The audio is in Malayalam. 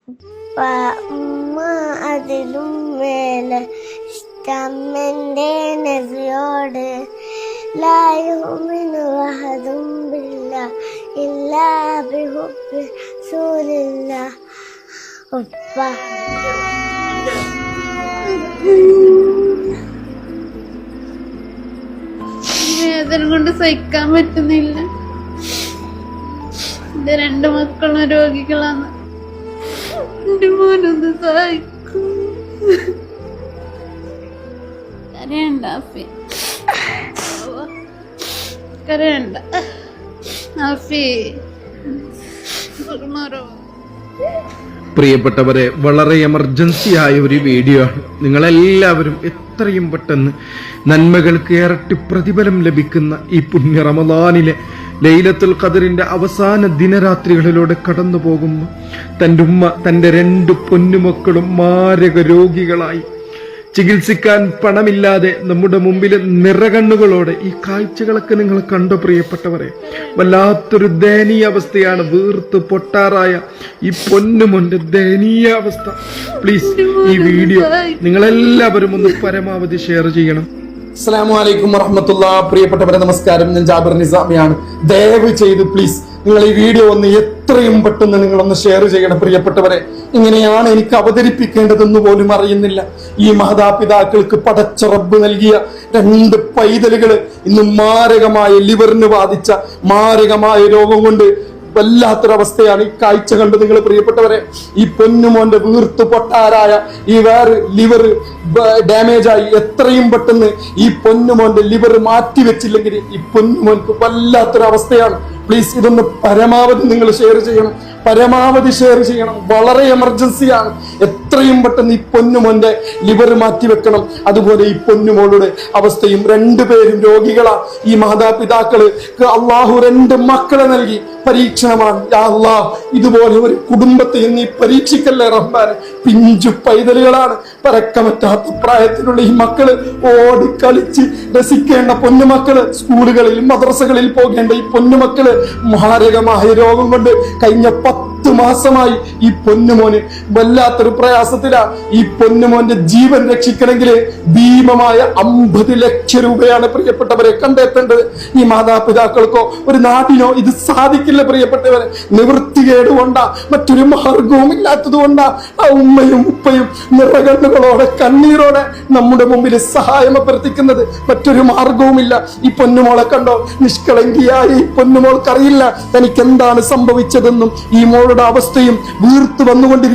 ഉമ്മ അതിലും മേലെ ഇഷ്ടമെന്റെ നബിയോട് ലാ യുമിനു അഹദും ബില്ലാഹി ഇല്ലാ ബിഹുബ്ബി റസൂലില്ലാഹ്. ഉപ്പ വേദന കൊണ്ട് സഹിക്കാൻ പറ്റുന്നില്ല. എന്റെ 2 മക്കളും രോഗികളാണ്. എന്റെ മോനൊന്ന് സഹായിക്കൂ. കരയണ്ട ആഫി, കരയണ്ട ആഫി. പ്രിയപ്പെട്ടവരെ, വളരെ എമർജൻസി ആയ ഒരു വീഡിയോ ആണ്. നിങ്ങളെല്ലാവരും എത്രയും പെട്ടെന്ന് നന്മകൾക്ക് ഇരട്ടി പ്രതിഫലം ലഭിക്കുന്ന ഈ പുണ്യ റമദാനിലെ ലൈലത്തുൽ ഖദറിന്റെ അവസാന ദിനരാത്രികളിലൂടെ കടന്നു പോകുമ്പോൾ തന്റെ ഉമ്മ തന്റെ 2 പൊന്നുമക്കളും മാരക രോഗികളായി ചികിത്സിക്കാൻ പണമില്ലാതെ നമ്മുടെ മുമ്പിൽ നിറകണ്ണുകളോടെ ഈ കാഴ്ചകളൊക്കെ നിങ്ങൾ കണ്ടോ പ്രിയപ്പെട്ടവരെ? വല്ലാത്തൊരു ദയനീയ അവസ്ഥയാണ്. വീർത്ത് പൊട്ടാറായ ഈ പൊന്നുമോന്റെ ദയനീയ അവസ്ഥ. പ്ലീസ് ഈ വീഡിയോ നിങ്ങളെല്ലാവരും ഒന്ന് പരമാവധി ഷെയർ ചെയ്യണം. അസ്സലാമു അലൈക്കും വറഹ്മത്തുള്ളാഹി. പ്രിയപ്പെട്ടവരെ നമസ്കാരം. ഞാൻ ജാബിർ നിസാമിയാണ്. ദയവ് ചെയ്ത് പ്ലീസ് നിങ്ങൾ ഈ വീഡിയോ ഒന്ന് എത്രയും പെട്ടെന്ന് നിങ്ങളൊന്ന് ഷെയർ ചെയ്യണം പ്രിയപ്പെട്ടവരെ. ഇങ്ങനെയാണ് എനിക്ക് അവതരിപ്പിക്കേണ്ടതെന്ന് പോലും അറിയുന്നില്ല. ഈ മാതാപിതാക്കൾക്ക് പടച്ച റബ്ബ് നൽകിയ 2 പൈതലുകള് ഇന്ന് മാരകമായ ലിവറിന് ബാധിച്ച മാരകമായ രോഗം കൊണ്ട് വല്ലാത്തൊരവസ്ഥയാണ്. ഈ കാഴ്ച കണ്ട് നിങ്ങൾ പ്രിയപ്പെട്ടവരെ, ഈ പൊന്നുമോന്റെ വീർത്തു പൊട്ടാരായ ഈ ലിവർ ഡാമേജ് ആയി എത്രയും പെട്ടെന്ന് ഈ പൊന്നുമോന്റെ ലിവർ മാറ്റിവെച്ചില്ലെങ്കിൽ ഈ പൊന്നുമോൻക്ക് വല്ലാത്തൊരവസ്ഥയാണ്. പ്ലീസ് ഇതൊന്ന് പരമാവധി നിങ്ങൾ ഷെയർ ചെയ്യണം, പരമാവധി ഷെയർ ചെയ്യണം. വളരെ എമർജൻസിയാണ്. എത്രയും പെട്ടെന്ന് ഈ പൊന്നുമോന്റെ ലിവർ മാറ്റിവെക്കണം. അതുപോലെ ഈ പൊന്നുമോളുടെ അവസ്ഥയും. 2 പേരും രോഗികളാ. ഈ മാതാപിതാക്കള് അള്ളാഹു 2 മക്കളെ നൽകി. പരീക്ഷണമാണ്. യാ അല്ലാഹ്, ഇതുപോലെ ഒരു കുടുംബത്തെ നീ പരീക്ഷിക്കല്ലേ റഹ്മാനെ. പിഞ്ചു പൈതലുകളാണ്. പറക്കമറ്റാത്ത പ്രായത്തിലുള്ള ഈ മക്കള് ഓടിക്കളിച്ച് രസിക്കേണ്ട പൊന്നുമക്കള്, സ്കൂളുകളിൽ മദ്രസകളിൽ പോകേണ്ട ഈ പൊന്നുമക്കള് മാരകമായ രോഗം കൊണ്ട് കഴിഞ്ഞ 10 മാസമായി ഈ പൊന്നുമോന് വല്ലാത്തൊരു പ്രയാസത്തിലാ. ഈ പൊന്നുമോന്റെ ജീവൻ രക്ഷിക്കണമെങ്കിൽ ഭീമമായ 50 ലക്ഷം രൂപയാണ് പ്രിയപ്പെട്ടവരെ കണ്ടെത്തേണ്ടത്. ഈ മാതാപിതാക്കൾക്കോ ഒരു നാടിനോ ഇത് സാധിക്കില്ല പ്രിയപ്പെട്ടവരെ. നിവൃത്തികേട് കൊണ്ടാ, മറ്റൊരു മാർഗവും ഇല്ലാത്തത് കൊണ്ടാ ആ ഉമ്മയും ഉപ്പയും നിറകണ്ണുകളോടെ കണ്ണീരോടെ നമ്മുടെ മുമ്പിൽ സഹായം അഭ്യർത്ഥിക്കുന്നത്. മറ്റൊരു മാർഗവുമില്ല. ഈ പൊന്നുമോളെ കണ്ടോ? നിഷ്കളങ്കിയായ ഈ പൊന്നുമോൾക്കറിയില്ല തനിക്ക് എന്താണ് സംഭവിച്ചതെന്നും ഈ മോളുടെ അവസ്ഥയും വീർത്തു വന്നുകൊണ്ടിരിക്കും.